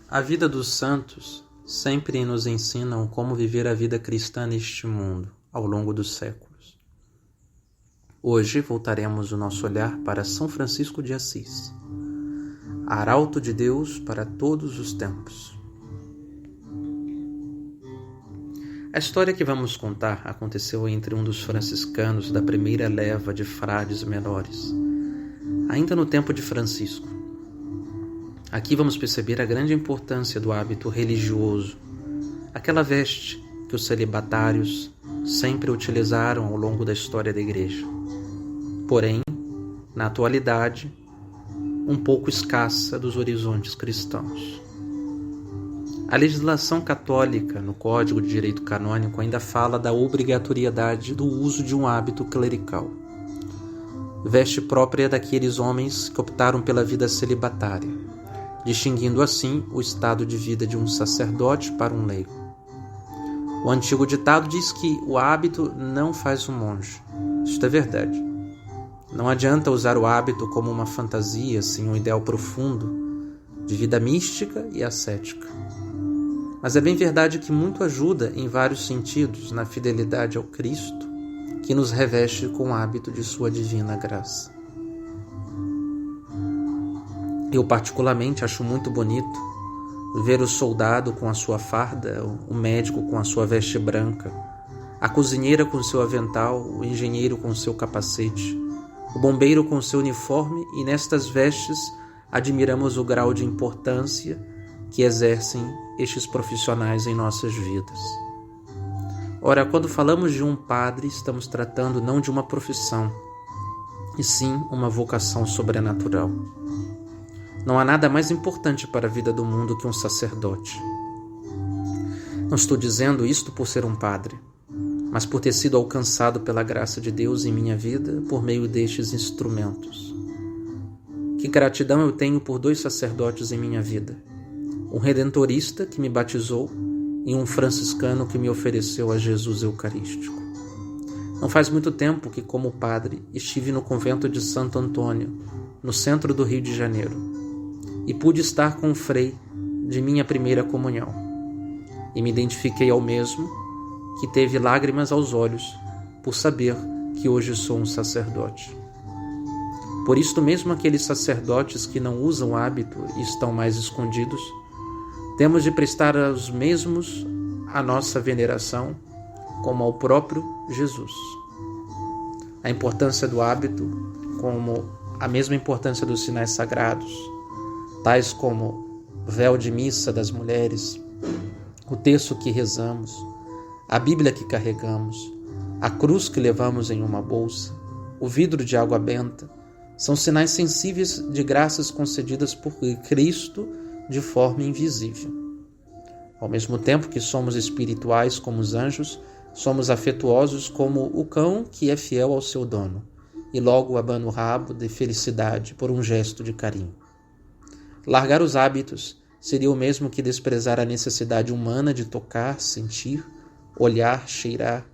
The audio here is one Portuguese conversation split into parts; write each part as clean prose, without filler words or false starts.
A vida dos santos sempre nos ensinam como viver a vida cristã neste mundo, ao longo dos séculos. Hoje voltaremos o nosso olhar para São Francisco de Assis, arauto de Deus para todos os tempos. A história que vamos contar aconteceu entre um dos franciscanos da primeira leva de frades menores, ainda no tempo de Francisco. Aqui vamos perceber a grande importância do hábito religioso, aquela veste que os celibatários sempre utilizaram ao longo da história da Igreja. Porém, na atualidade, um pouco escassa dos horizontes cristãos. A legislação católica, no Código de Direito Canônico, ainda fala da obrigatoriedade do uso de um hábito clerical, veste própria daqueles homens que optaram pela vida celibatária, distinguindo assim o estado de vida de um sacerdote para um leigo. O antigo ditado diz que o hábito não faz um monge. Isto é verdade. Não adianta usar o hábito como uma fantasia, sem um ideal profundo de vida mística e ascética. Mas é bem verdade que muito ajuda em vários sentidos na fidelidade ao Cristo, que nos reveste com o hábito de sua divina graça. Eu particularmente acho muito bonito ver o soldado com a sua farda, o médico com a sua veste branca, a cozinheira com seu avental, o engenheiro com seu capacete, o bombeiro com seu uniforme, e nestas vestes admiramos o grau de importância que exercem estes profissionais em nossas vidas. Ora, quando falamos de um padre, estamos tratando não de uma profissão, e sim uma vocação sobrenatural. Não há nada mais importante para a vida do mundo que um sacerdote. Não estou dizendo isto por ser um padre, mas por ter sido alcançado pela graça de Deus em minha vida por meio destes instrumentos. Que gratidão eu tenho por 2 sacerdotes em minha vida: um redentorista que me batizou e um franciscano que me ofereceu a Jesus Eucarístico. Não faz muito tempo que, como padre, estive no convento de Santo Antônio, no centro do Rio de Janeiro, e pude estar com o frei de minha primeira comunhão, e me identifiquei ao mesmo, que teve lágrimas aos olhos por saber que hoje sou um sacerdote. Por isto mesmo, aqueles sacerdotes que não usam hábito e estão mais escondidos, temos de prestar aos mesmos a nossa veneração, como ao próprio Jesus. A importância do hábito, como a mesma importância dos sinais sagrados, tais como o véu de missa das mulheres, o terço que rezamos, a Bíblia que carregamos, a cruz que levamos em uma bolsa, o vidro de água benta, são sinais sensíveis de graças concedidas por Cristo de forma invisível. Ao mesmo tempo que somos espirituais como os anjos, somos afetuosos como o cão que é fiel ao seu dono, e logo abana o rabo de felicidade por um gesto de carinho. Largar os hábitos seria o mesmo que desprezar a necessidade humana de tocar, sentir, olhar, cheirar,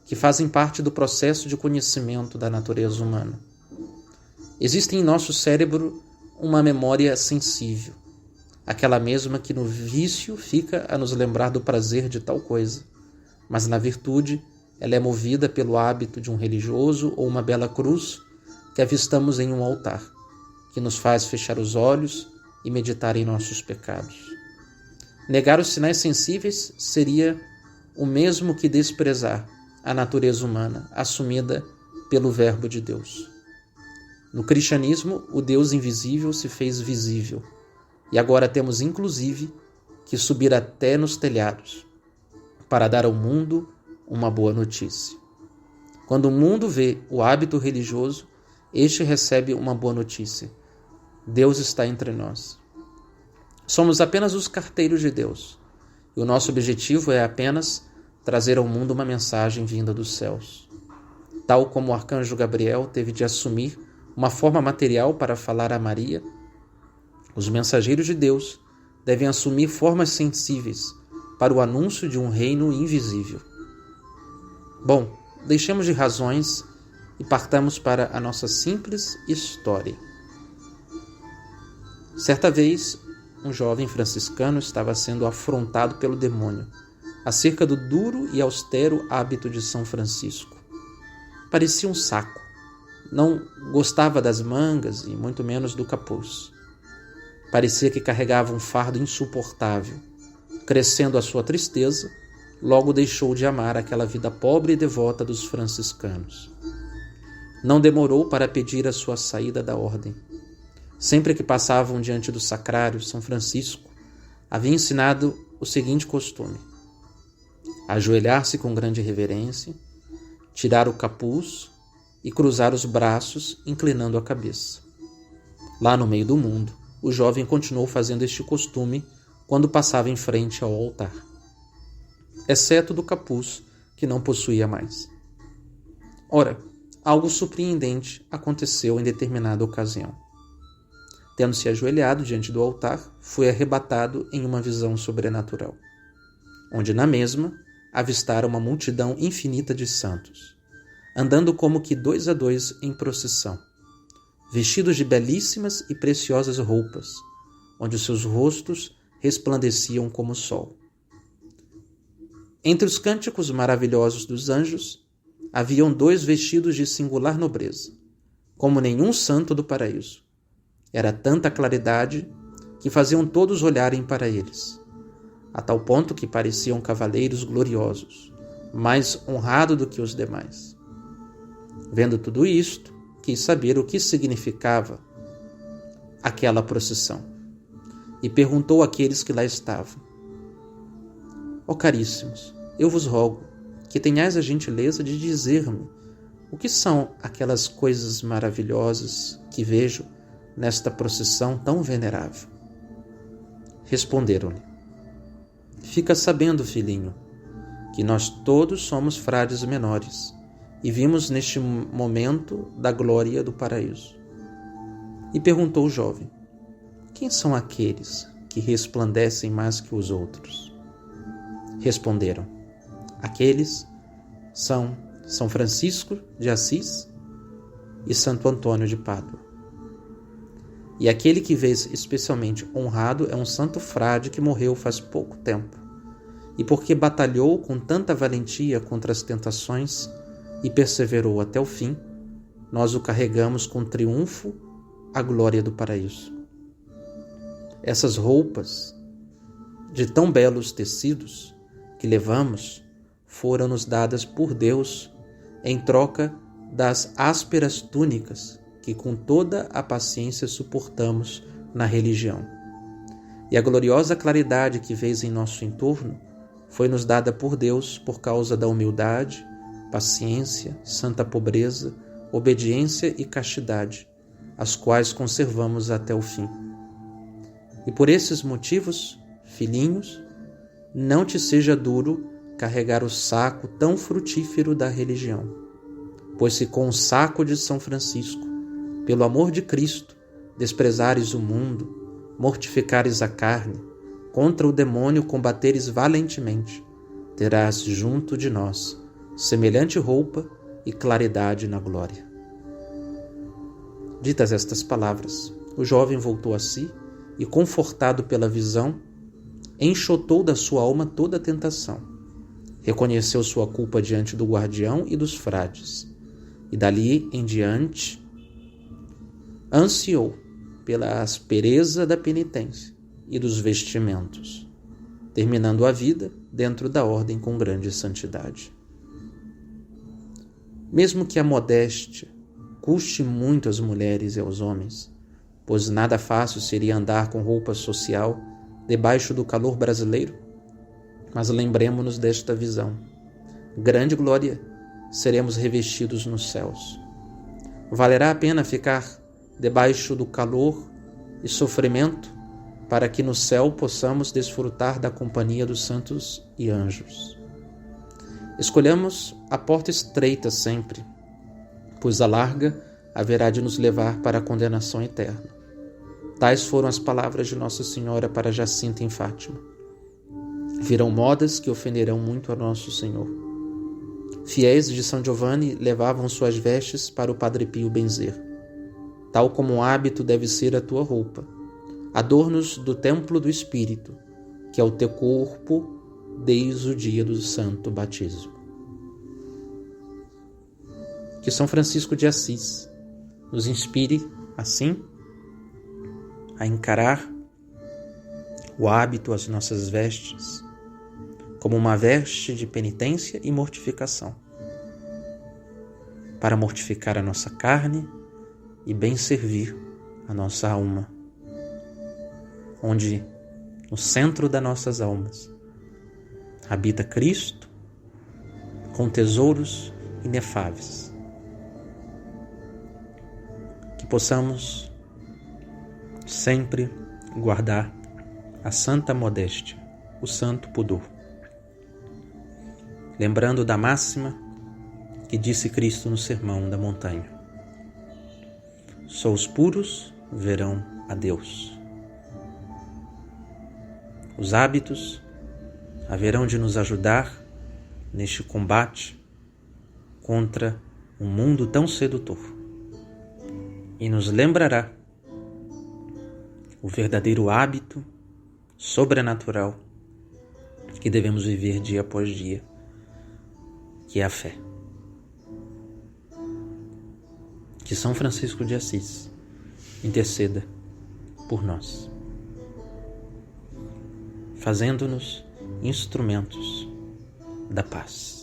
que fazem parte do processo de conhecimento da natureza humana. Existe em nosso cérebro uma memória sensível, aquela mesma que no vício fica a nos lembrar do prazer de tal coisa, mas na virtude ela é movida pelo hábito de um religioso ou uma bela cruz que avistamos em um altar, que nos faz fechar os olhos e meditar em nossos pecados. Negar os sinais sensíveis seria o mesmo que desprezar a natureza humana assumida pelo Verbo de Deus. No cristianismo, o Deus invisível se fez visível, e agora temos inclusive que subir até nos telhados para dar ao mundo uma boa notícia. Quando o mundo vê o hábito religioso, este recebe uma boa notícia: Deus está entre nós. Somos apenas os carteiros de Deus, e o nosso objetivo é apenas trazer ao mundo uma mensagem vinda dos céus. Tal como o arcanjo Gabriel teve de assumir uma forma material para falar a Maria, os mensageiros de Deus devem assumir formas sensíveis para o anúncio de um reino invisível. Bom, deixemos de razões e partamos para a nossa simples história. Certa vez, um jovem franciscano estava sendo afrontado pelo demônio, acerca do duro e austero hábito de São Francisco. Parecia um saco. Não gostava das mangas e muito menos do capuz. Parecia que carregava um fardo insuportável. Crescendo a sua tristeza, logo deixou de amar aquela vida pobre e devota dos franciscanos. Não demorou para pedir a sua saída da ordem. Sempre que passavam diante do sacrário, São Francisco havia ensinado o seguinte costume: ajoelhar-se com grande reverência, tirar o capuz e cruzar os braços, inclinando a cabeça. Lá no meio do mundo, o jovem continuou fazendo este costume quando passava em frente ao altar, exceto do capuz, que não possuía mais. Ora, algo surpreendente aconteceu em determinada ocasião. Tendo-se ajoelhado diante do altar, foi arrebatado em uma visão sobrenatural, onde na mesma avistara uma multidão infinita de santos, andando como que 2 a 2 em procissão, vestidos de belíssimas e preciosas roupas, onde os seus rostos resplandeciam como o sol. Entre os cânticos maravilhosos dos anjos, haviam 2 vestidos de singular nobreza, como nenhum santo do paraíso. Era tanta claridade que faziam todos olharem para eles, a tal ponto que pareciam cavaleiros gloriosos, mais honrados do que os demais. Vendo tudo isto, quis saber o que significava aquela procissão, e perguntou àqueles que lá estavam: ó caríssimos, eu vos rogo que tenhais a gentileza de dizer-me o que são aquelas coisas maravilhosas que vejo nesta procissão tão venerável. Responderam-lhe: fica sabendo, filhinho, que nós todos somos frades menores e vimos neste momento da glória do paraíso. E perguntou o jovem: quem são aqueles que resplandecem mais que os outros? Responderam: aqueles são São Francisco de Assis e Santo Antônio de Pádua. E aquele que vês especialmente honrado é um santo frade que morreu faz pouco tempo, e porque batalhou com tanta valentia contra as tentações e perseverou até o fim, nós o carregamos com triunfo à glória do paraíso. Essas roupas de tão belos tecidos que levamos foram-nos dadas por Deus em troca das ásperas túnicas que com toda a paciência suportamos na religião. E a gloriosa claridade que vês em nosso entorno foi-nos dada por Deus por causa da humildade, paciência, santa pobreza, obediência e castidade, as quais conservamos até o fim. E por esses motivos, filhinhos, não te seja duro carregar o saco tão frutífero da religião, pois se com o saco de São Francisco, pelo amor de Cristo, desprezares o mundo, mortificares a carne, contra o demônio combateres valentemente, terás junto de nós semelhante roupa e claridade na glória. Ditas estas palavras, o jovem voltou a si e, confortado pela visão, enxotou da sua alma toda a tentação. Reconheceu sua culpa diante do guardião e dos frades, e dali em diante ansiou pela aspereza da penitência e dos vestimentos, terminando a vida dentro da ordem com grande santidade. Mesmo que a modéstia custe muito às mulheres e aos homens, pois nada fácil seria andar com roupa social debaixo do calor brasileiro, mas lembremo-nos desta visão. Grande glória seremos revestidos nos céus. Valerá a pena ficar debaixo do calor e sofrimento para que no céu possamos desfrutar da companhia dos santos e anjos. Escolhamos a porta estreita sempre, pois a larga haverá de nos levar para a condenação eterna. Tais foram as palavras de Nossa Senhora para Jacinta em Fátima. Virão modas que ofenderão muito a Nosso Senhor. Fiéis de São Giovanni levavam suas vestes para o Padre Pio benzer. Tal como um hábito deve ser a tua roupa, adornos do templo do Espírito, que é o teu corpo desde o dia do santo batismo. Que São Francisco de Assis nos inspire, assim, a encarar o hábito, as nossas vestes, como uma veste de penitência e mortificação, para mortificar a nossa carne e bem servir a nossa alma, onde no centro das nossas almas habita Cristo com tesouros inefáveis. Que possamos sempre guardar a santa modéstia, o santo pudor, lembrando da máxima que disse Cristo no Sermão da Montanha: só os puros verão a Deus. Os hábitos haverão de nos ajudar neste combate contra um mundo tão sedutor e nos lembrará o verdadeiro hábito sobrenatural que devemos viver dia após dia, que é a fé. Que São Francisco de Assis interceda por nós, fazendo-nos instrumentos da paz.